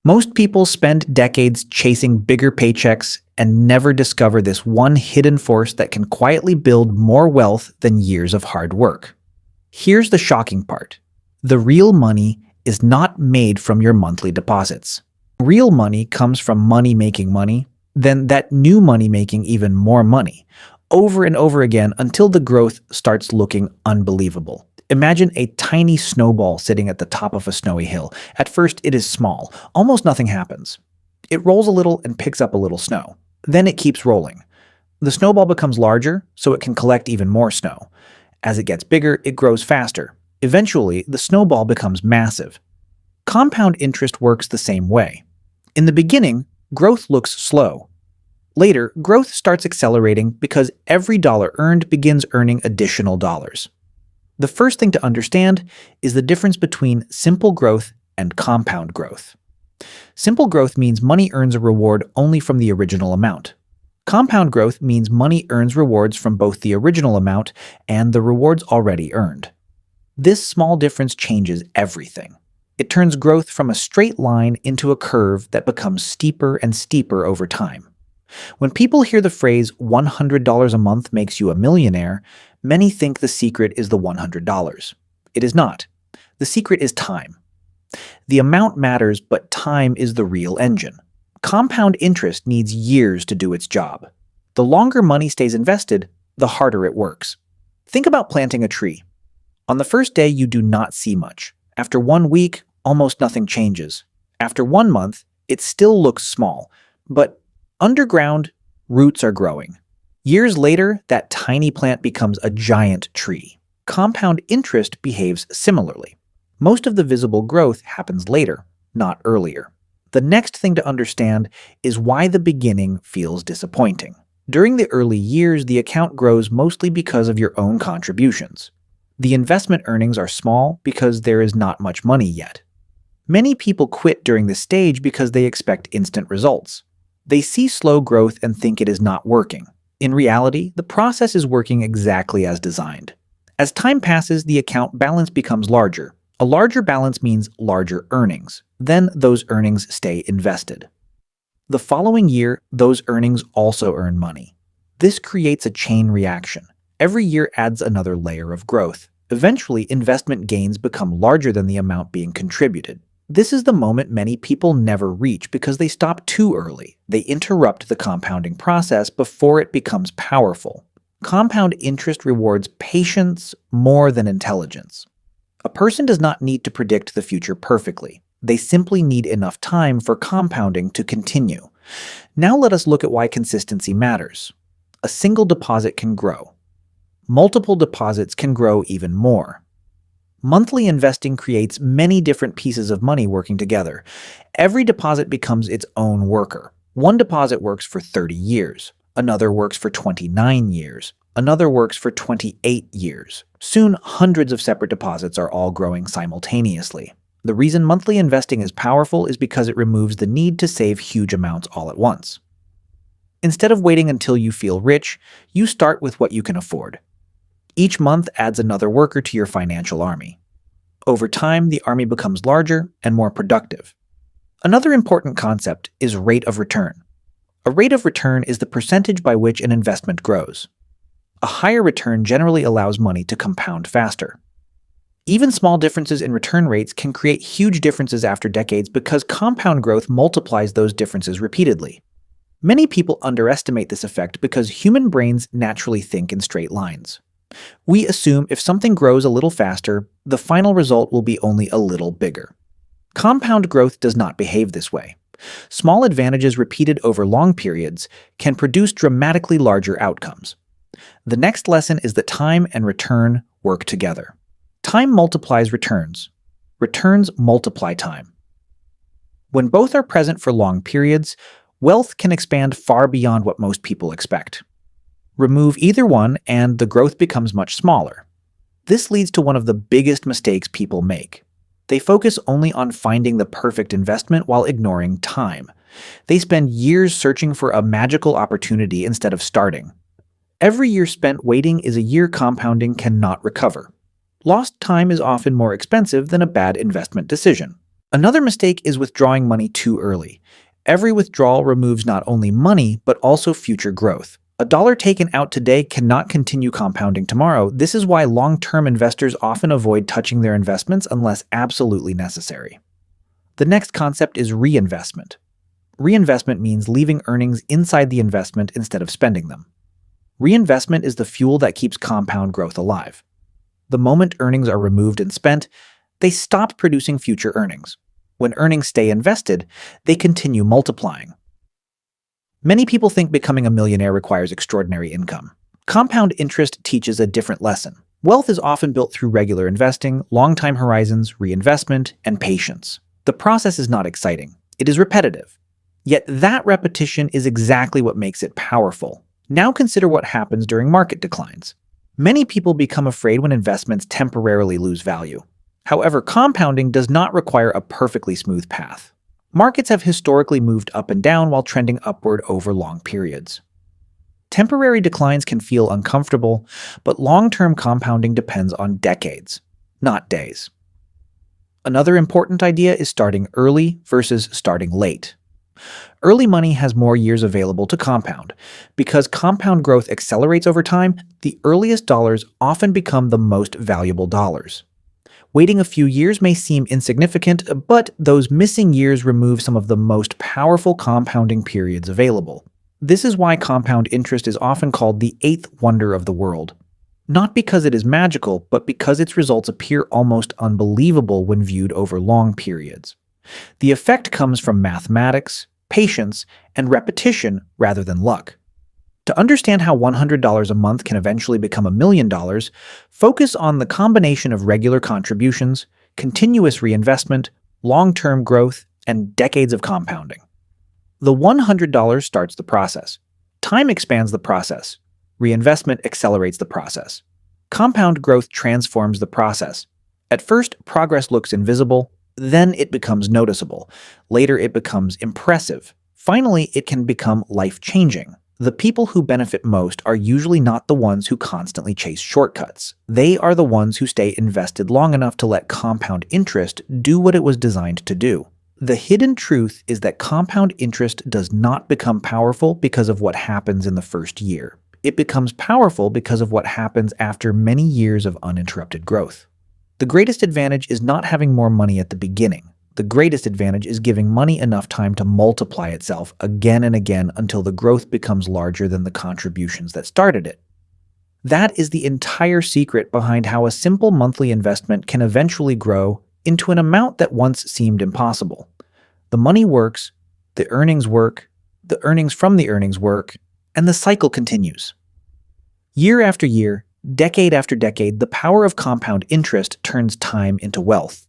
Most people spend decades chasing bigger paychecks and never discover this one hidden force that can quietly build more wealth than years of hard work. Here's the shocking part. The real money is not made from your monthly deposits. Real money comes from money making money, then that new money making even more money, over and over again until the growth starts looking unbelievable. Imagine a tiny snowball sitting at the top of a snowy hill. At first, it is small. Almost nothing happens. It rolls a little and picks up a little snow. Then it keeps rolling. The snowball becomes larger, so it can collect even more snow. As it gets bigger, it grows faster. Eventually, the snowball becomes massive. Compound interest works the same way. In the beginning, growth looks slow. Later, growth starts accelerating because every dollar earned begins earning additional dollars. The first thing to understand is the difference between simple growth and compound growth. Simple growth means money earns a reward only from the original amount. Compound growth means money earns rewards from both the original amount and the rewards already earned. This small difference changes everything. It turns growth from a straight line into a curve that becomes steeper and steeper over time. When people hear the phrase $100 a month makes you a millionaire, many think the secret is the $100. It is not. The secret is time. The amount matters, but time is the real engine. Compound interest needs years to do its job. The longer money stays invested, the harder it works. Think about planting a tree. On the first day, you do not see much. After 1 week, almost nothing changes. After 1 month, it still looks small, but underground, roots are growing. Years later, that tiny plant becomes a giant tree. Compound interest behaves similarly. Most of the visible growth happens later, not earlier. The next thing to understand is why the beginning feels disappointing. During the early years, the account grows mostly because of your own contributions. The investment earnings are small because there is not much money yet. Many people quit during this stage because they expect instant results. They see slow growth and think it is not working. In reality, the process is working exactly as designed. As time passes, the account balance becomes larger. A larger balance means larger earnings. Then those earnings stay invested. The following year, those earnings also earn money. This creates a chain reaction. Every year adds another layer of growth. Eventually, investment gains become larger than the amount being contributed. This is the moment many people never reach because they stop too early. They interrupt the compounding process before it becomes powerful. Compound interest rewards patience more than intelligence. A person does not need to predict the future perfectly. They simply need enough time for compounding to continue. Now let us look at why consistency matters. A single deposit can grow. Multiple deposits can grow even more. Monthly investing creates many different pieces of money working together. Every deposit becomes its own worker. One deposit works for 30 years. Another works for 29 years. Another works for 28 years. Soon, hundreds of separate deposits are all growing simultaneously. The reason monthly investing is powerful is because it removes the need to save huge amounts all at once. Instead of waiting until you feel rich, you start with what you can afford. Each month adds another worker to your financial army. Over time, the army becomes larger and more productive. Another important concept is rate of return. A rate of return is the percentage by which an investment grows. A higher return generally allows money to compound faster. Even small differences in return rates can create huge differences after decades because compound growth multiplies those differences repeatedly. Many people underestimate this effect because human brains naturally think in straight lines. We assume if something grows a little faster, the final result will be only a little bigger. Compound growth does not behave this way. Small advantages repeated over long periods can produce dramatically larger outcomes. The next lesson is that time and return work together. Time multiplies returns. Returns multiply time. When both are present for long periods, wealth can expand far beyond what most people expect. Remove either one and the growth becomes much smaller. This leads to one of the biggest mistakes people make. They focus only on finding the perfect investment while ignoring time. They spend years searching for a magical opportunity instead of starting. Every year spent waiting is a year compounding cannot recover. Lost time is often more expensive than a bad investment decision. Another mistake is withdrawing money too early. Every withdrawal removes not only money, but also future growth. A dollar taken out today cannot continue compounding tomorrow. This is why long-term investors often avoid touching their investments unless absolutely necessary. The next concept is reinvestment. Reinvestment means leaving earnings inside the investment instead of spending them. Reinvestment is the fuel that keeps compound growth alive. The moment earnings are removed and spent, they stop producing future earnings. When earnings stay invested, they continue multiplying. Many people think becoming a millionaire requires extraordinary income. Compound interest teaches a different lesson. Wealth is often built through regular investing, long-time horizons, reinvestment, and patience. The process is not exciting. It is repetitive. Yet that repetition is exactly what makes it powerful. Now consider what happens during market declines. Many people become afraid when investments temporarily lose value. However, compounding does not require a perfectly smooth path. Markets have historically moved up and down while trending upward over long periods. Temporary declines can feel uncomfortable, but long-term compounding depends on decades, not days. Another important idea is starting early versus starting late. Early money has more years available to compound. Because compound growth accelerates over time, the earliest dollars often become the most valuable dollars. Waiting a few years may seem insignificant, but those missing years remove some of the most powerful compounding periods available. This is why compound interest is often called the eighth wonder of the world. Not because it is magical, but because its results appear almost unbelievable when viewed over long periods. The effect comes from mathematics, patience, and repetition rather than luck. To understand how $100 a month can eventually become $1 million, focus on the combination of regular contributions, continuous reinvestment, long-term growth, and decades of compounding. The $100 starts the process. Time expands the process. Reinvestment accelerates the process. Compound growth transforms the process. At first, progress looks invisible, then it becomes noticeable. Later, it becomes impressive. Finally, it can become life-changing. The people who benefit most are usually not the ones who constantly chase shortcuts. They are the ones who stay invested long enough to let compound interest do what it was designed to do. The hidden truth is that compound interest does not become powerful because of what happens in the first year. It becomes powerful because of what happens after many years of uninterrupted growth. The greatest advantage is not having more money at the beginning. The greatest advantage is giving money enough time to multiply itself again and again until the growth becomes larger than the contributions that started it. That is the entire secret behind how a simple monthly investment can eventually grow into an amount that once seemed impossible. The money works, the earnings work, the earnings from the earnings work, and the cycle continues. Year after year, decade after decade, the power of compound interest turns time into wealth.